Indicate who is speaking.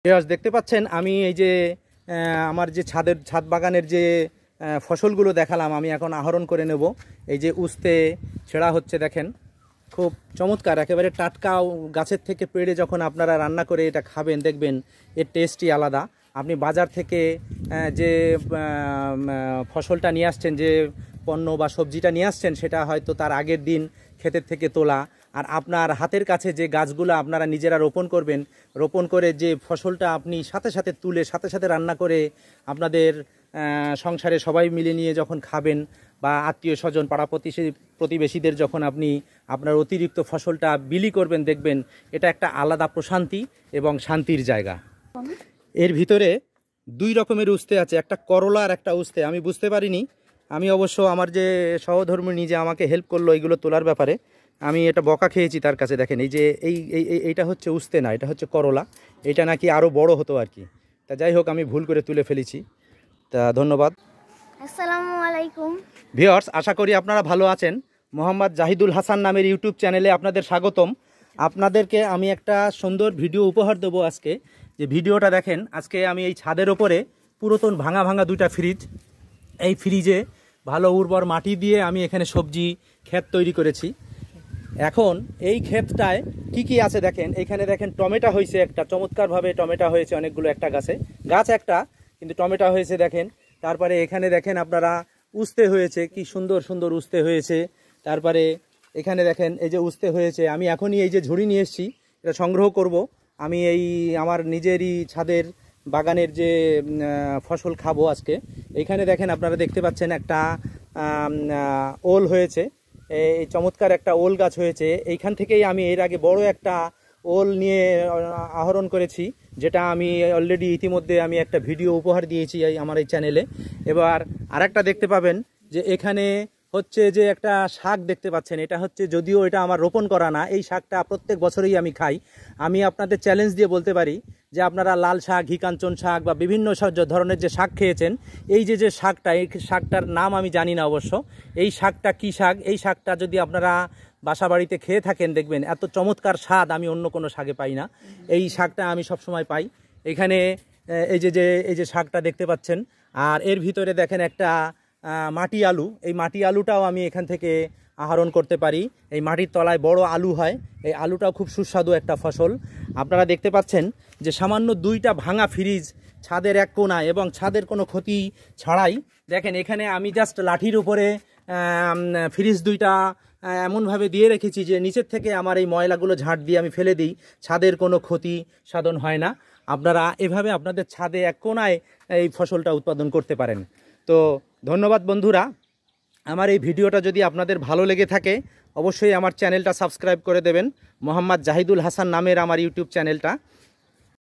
Speaker 1: Viewers দেখতে পাচ্ছেন আমি এই যে আমার যে ছাদ বাগানের যে ফসলগুলো দেখালাম আমি এখন আহরণ করে নেব। এই যে উস্তে ছেঁড়া হচ্ছে দেখেন, খুব চমৎকার, একেবারে টাটকা গাছের থেকে পেড়ে যখন আপনারা রান্না করে এটা খাবেন দেখবেন এর টেস্টই আলাদা। আপনি বাজার থেকে যে ফসলটা নিয়ে আসছেন, যে পণ্য বা সবজিটা নিয়ে আসছেন, সেটা হয়তো তার আগের দিন ক্ষেতের থেকে তোলা, আর আপনার হাতের কাছে যে গাছগুলো আপনারা নিজেরা রোপণ করবেন, রোপণ করে যে ফসলটা আপনি সাথে সাথে তুলে সাথে সাথে রান্না করে আপনাদের সংসারে সবাই মিলে নিয়ে যখন খাবেন, বা আত্মীয় স্বজন পাড়া প্রতিবেশীদের যখন আপনি আপনার অতিরিক্ত ফসলটা বিলি করবেন, দেখবেন এটা একটা আলাদা প্রশান্তি এবং শান্তির জায়গা। এর ভিতরে দুই রকমের উস্তে আছে, একটা করলা আর একটা উস্তে। আমি বুঝতে পারিনি, আমি অবশ্য আমার যে সহধর্মিণী যে আমাকে হেল্প করলো এইগুলো তোলার ব্যাপারে, আমি এটা বকা খেয়েছি তার কাছে। দেখেন এই যে এইটা হচ্ছে উস্তে না, এটা হচ্ছে করলা। এটা নাকি আরও বড় হতো আর কি। তা যাই হোক, আমি ভুল করে তুলে ফেলেছি। তা ধন্যবাদ।
Speaker 2: আসসালামু আলাইকুম
Speaker 1: ভিউয়ার্স, আশা করি আপনারা ভালো আছেন। মোহাম্মদ জাহিদুল হাসান নামের ইউটিউব চ্যানেলে আপনাদের স্বাগতম। আপনাদেরকে আমি একটা সুন্দর ভিডিও উপহার দেবো আজকে। যে ভিডিওটা দেখেন, আজকে আমি এই ছাদের ওপরে পুরাতন ভাঙা ভাঙা দুইটা ফ্রিজ, এই ফ্রিজে ভালো উর্বর মাটি দিয়ে আমি এখানে সবজি ক্ষেত তৈরি করেছি। এখন এই ক্ষেতটায় কি কি আছে দেখেন, এখানে দেখেন টমেটো হয়েছে একটা, চমৎকারভাবে টমেটো হয়েছে অনেকগুলো, একটা গাছ একটা, কিন্তু টমেটো হয়েছে দেখেন। তারপরে এখানে দেখেন আপনারা উস্তে হয়েছে, কি সুন্দর সুন্দর উস্তে হয়েছে। তারপরে এখানে দেখেন এই যে উস্তে হয়েছে, আমি এখনই এই যে ঝুড়ি নিয়ে এসেছি, এটা সংগ্রহ করব। আমি এই আমার নিজেরই ছাদের বাগানের যে ফসল খাবো আজকে। এইখানে দেখেন আপনারা দেখতে পাচ্ছেন একটা ওল হয়েছে, এই চমৎকার একটা ওল গাছ হয়েছে। এইখান থেকেই আমি এর আগে বড় একটা ওল নিয়ে আহরণ করেছি, যেটা আমি অলরেডি ইতিমধ্যে আমি একটা ভিডিও উপহার দিয়েছি আমার এই চ্যানেলে। এবার আরেকটা দেখতে পাবেন যে এখানে হচ্ছে যে একটা শাক দেখতে পাচ্ছেন, এটা হচ্ছে, যদিও এটা আমার রোপণ করা না, এই শাকটা প্রত্যেক বছরই আমি খাই। আমি আপনাদের চ্যালেঞ্জ দিয়ে বলতে পারি যে আপনারা লাল শাক, ঘিকাঞ্চন শাক বা বিভিন্ন ধরনের যে শাক খেয়েছেন, এই যে শাকটা, এই শাকটার নাম আমি জানি না অবশ্য। এই শাকটা কি শাক, এই শাকটা যদি আপনারা বাসা বাড়িতে খেয়ে থাকেন দেখবেন এত চমৎকার স্বাদ আমি অন্য কোনো শাকে পাই না। এই শাকটা আমি সবসময় পাই এখানে। এই যে শাকটা দেখতে পাচ্ছেন, আর এর ভিতরে দেখেন একটা মাটি আলু, এই মাটি আলুটাও আমি এখান থেকে আহরণ করতে পারি। এই মাটির তলায় বড় আলু হয়, এই আলুটাও খুব সুস্বাদু একটা ফসল। আপনারা দেখতে পাচ্ছেন যে সামান্য দুইটা ভাঙা ফ্রিজ ছাদের এক কোণায়, এবং ছাদের কোনো ক্ষতি ছাড়াই দেখেন এখানে আমি জাস্ট লাঠির উপরে ফ্রিজ দুইটা এমনভাবে দিয়ে রেখেছি যে নিচের থেকে আমার এই ময়লাগুলো ঝাঁট দিয়ে আমি ফেলে দিই, ছাদের কোনো ক্ষতি সাধন হয় না। আপনারা এভাবে আপনাদের ছাদে এক কোণায় এই ফসলটা উৎপাদন করতে পারেন। তো ধন্যবাদ বন্ধুরা। আমার এই ভিডিওটা যদি আপনাদের ভালো লেগে থাকে অবশ্যই আমার চ্যানেলটা সাবস্ক্রাইব করে দেবেন। মোহাম্মদ জাহিদুল হাসান নামের আমার ইউটিউব চ্যানেলটা।